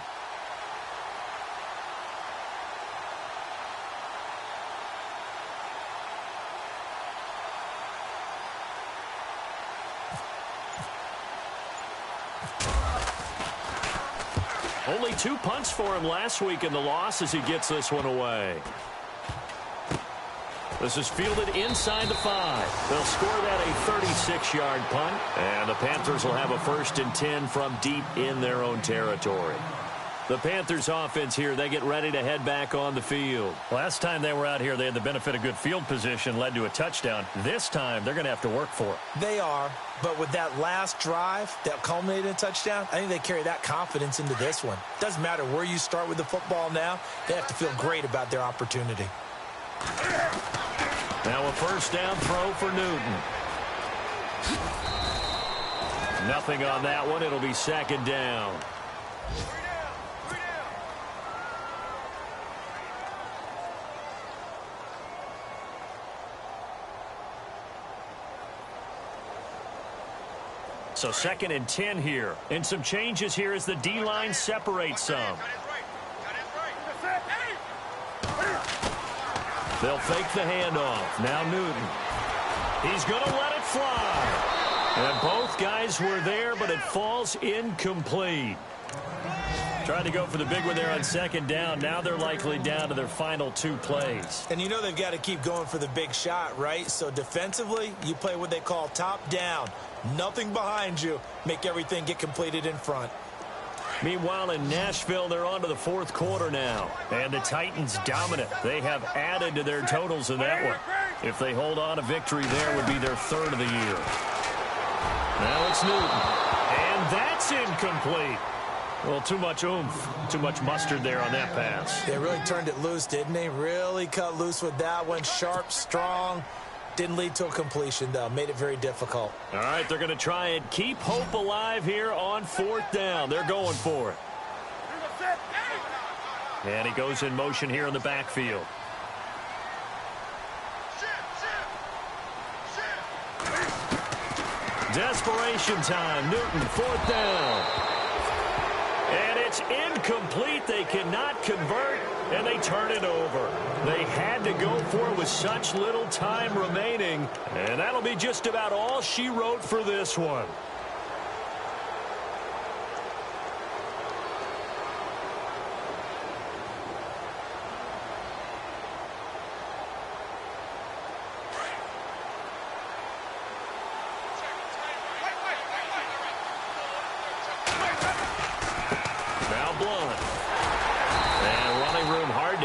Only 2 punts for him last week in the loss as he gets this one away. This is fielded inside the 5. They'll score that a 36-yard punt, and the Panthers will have a 1st and 10 from deep in their own territory. The Panthers offense here, they get ready to head back on the field. Last time they were out here, they had the benefit of good field position, led to a touchdown. This time, they're going to have to work for it. They are, but with that last drive that culminated in a touchdown, I think they carry that confidence into this one. Doesn't matter where you start with the football now, they have to feel great about their opportunity. Now a 1st down throw for Newton. Nothing on that one. It'll be 2nd down. So 2nd and 10 here. And some changes here as the D-line separates some. They'll fake the handoff. Now Newton. He's going to let it fly. And both guys were there, but it falls incomplete. Tried to go for the big one there on 2nd down. Now they're likely down to their final 2 plays. And you know they've got to keep going for the big shot, right? So defensively, you play what they call top down. Nothing behind you. Make everything get completed in front. Meanwhile, in Nashville, they're on to the 4th quarter now. And the Titans dominant. They have added to their totals in that one. If they hold on, a victory there would be their 3rd of the year. Now it's Newton. And that's incomplete. Well, too much oomph, too much mustard there on that pass. They really turned it loose, didn't they? Really cut loose with that one. Sharp, strong. Didn't lead to a completion, though. Made it very difficult. All right, they're going to try and keep hope alive here on 4th down. They're going for it. And he goes in motion here in the backfield. Desperation time. Newton, 4th down. And it's incomplete. They cannot convert, and they turn it over. They had to go for it with such little time remaining, and that'll be just about all she wrote for this one.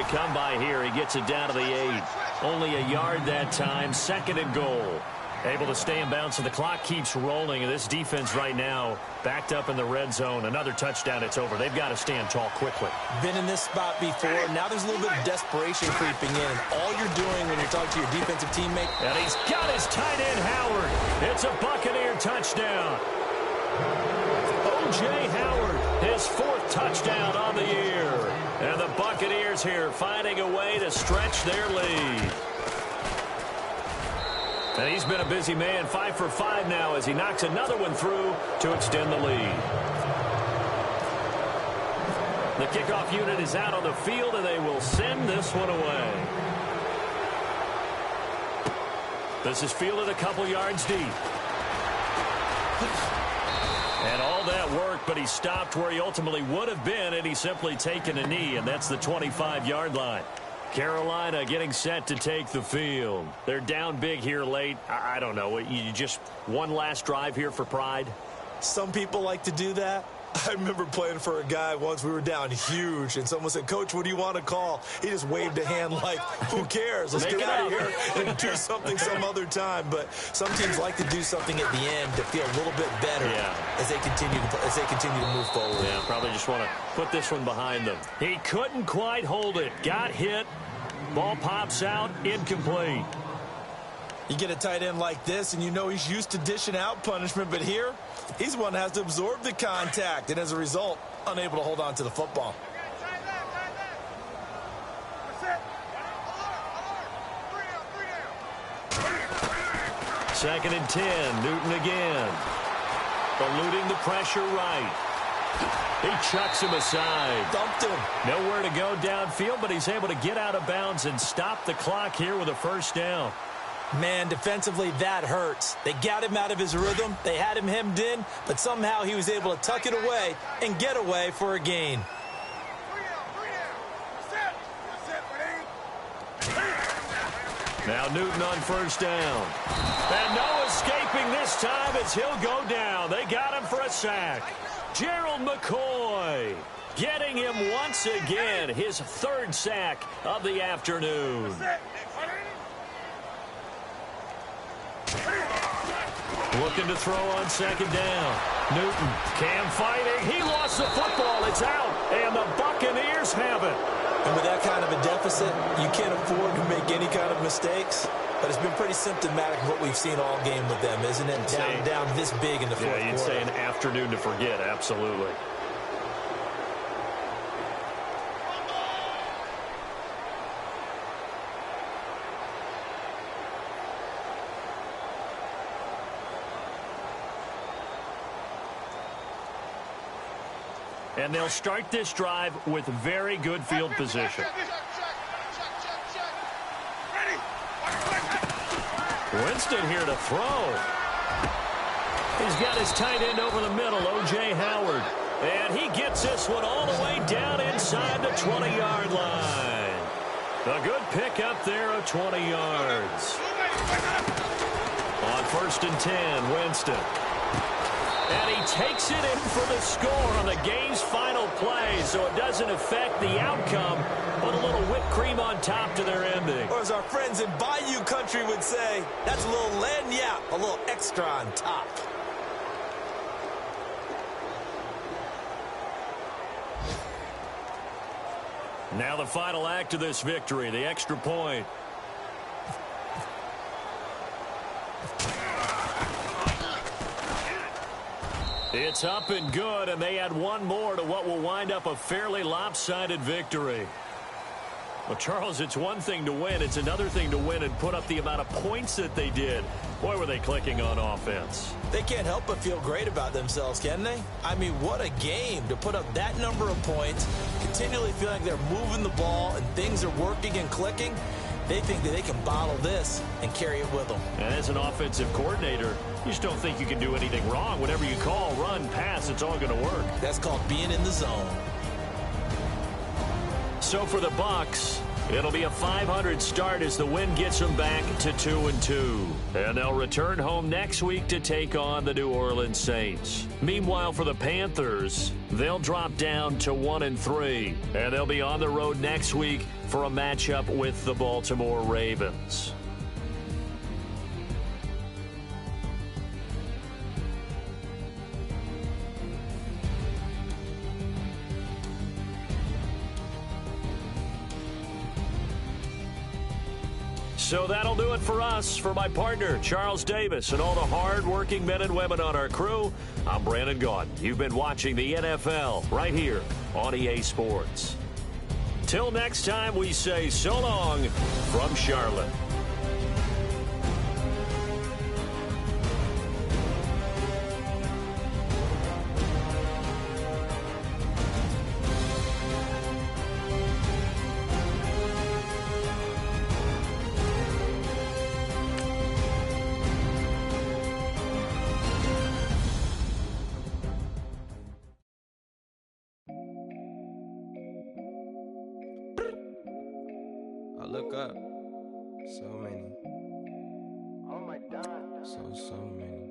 Come by here. He gets it down to the 8. Only a yard that time. 2nd and goal. Able to stay in bounds, so the clock keeps rolling. And this defense right now backed up in the red zone. Another touchdown, it's over. They've got to stand tall quickly. Been in this spot before. Now there's a little bit of desperation creeping in. And all you're doing when you're talking to your defensive teammate. And he's got his tight end, Howard. It's a Buccaneer touchdown. O.J. Howard, his 4th touchdown on the year. And the Buccaneers here finding a way to stretch their lead. And he's been a busy man, 5 for 5 now as he knocks another one through to extend the lead. The kickoff unit is out on the field, and they will send this one away. This is fielded a couple yards deep. And all that work, but he stopped where he ultimately would have been, and he's simply taken a knee, and that's the 25-yard line. Carolina getting set to take the field. They're down big here late. I don't know. You just one last drive here for pride? Some people like to do that. I remember playing for a guy once. We were down huge, and someone said, "Coach, what do you want to call?" He just waved a hand like, who cares? Let's get out of here and do something some other time. But some teams like to do something at the end to feel a little bit better as they continue to move forward. Yeah, probably just want to put this one behind them. He couldn't quite hold it. Got hit. Ball pops out. Incomplete. You get a tight end like this, and you know he's used to dishing out punishment, but here, he's the one that has to absorb the contact, and as a result, unable to hold on to the football. Second and 10. Newton again. Eluding the pressure right. He chucks him aside. Dumped him. Nowhere to go downfield, but he's able to get out of bounds and stop the clock here with a first down. Man, defensively, that hurts. They got him out of his rhythm. They had him hemmed in, but somehow he was able to tuck it away and get away for a gain. Now Newton on first down. And no escaping this time as he'll go down. They got him for a sack. Gerald McCoy getting him once again, his 3rd sack of the afternoon. Looking to throw on second down. Newton, Cam fighting. He lost the football. It's out. And the Buccaneers have it. And with that kind of a deficit, you can't afford to make any kind of mistakes. But it's been pretty symptomatic of what we've seen all game with them, isn't it? Down this big in the fourth quarter. Yeah, you'd say an afternoon to forget. Absolutely. And they'll start this drive with very good field position. Winston here to throw. He's got his tight end over the middle, O.J. Howard. And he gets this one all the way down inside the 20-yard line. A good pickup there of 20 yards. On first and 10, Winston. And he takes it in for the score on the game's final play, so it doesn't affect the outcome, but a little whipped cream on top to their ending. Or as our friends in Bayou Country would say, that's a little lagniappe, a little extra on top. Now the final act of this victory, the extra point. It's up and good, and they add one more to what will wind up a fairly lopsided victory. Well, Charles, it's one thing to win. It's another thing to win and put up the amount of points that they did. Boy, were they clicking on offense. They can't help but feel great about themselves, can they? I mean, what a game to put up that number of points, continually feeling like they're moving the ball and things are working and clicking. They think that they can bottle this and carry it with them. And as an offensive coordinator, you just don't think you can do anything wrong. Whatever you call, run, pass, it's all going to work. That's called being in the zone. So for the Bucs, it'll be a 500 start as the win gets them back to 2-2. And they'll return home next week to take on the New Orleans Saints. Meanwhile, for the Panthers, they'll drop down to 1-3. And they'll be on the road next week for a matchup with the Baltimore Ravens. So that'll do it for us. For my partner, Charles Davis, and all the hard-working men and women on our crew, I'm Brandon Gaudin. You've been watching the NFL right here on EA Sports. Till next time, we say so long from Charlotte. I look up, so many. Oh my God. So many.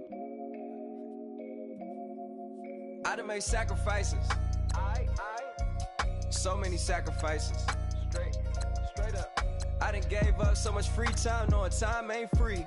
I done made sacrifices. So many sacrifices. Straight up. I done gave up so much free time, knowing time ain't free.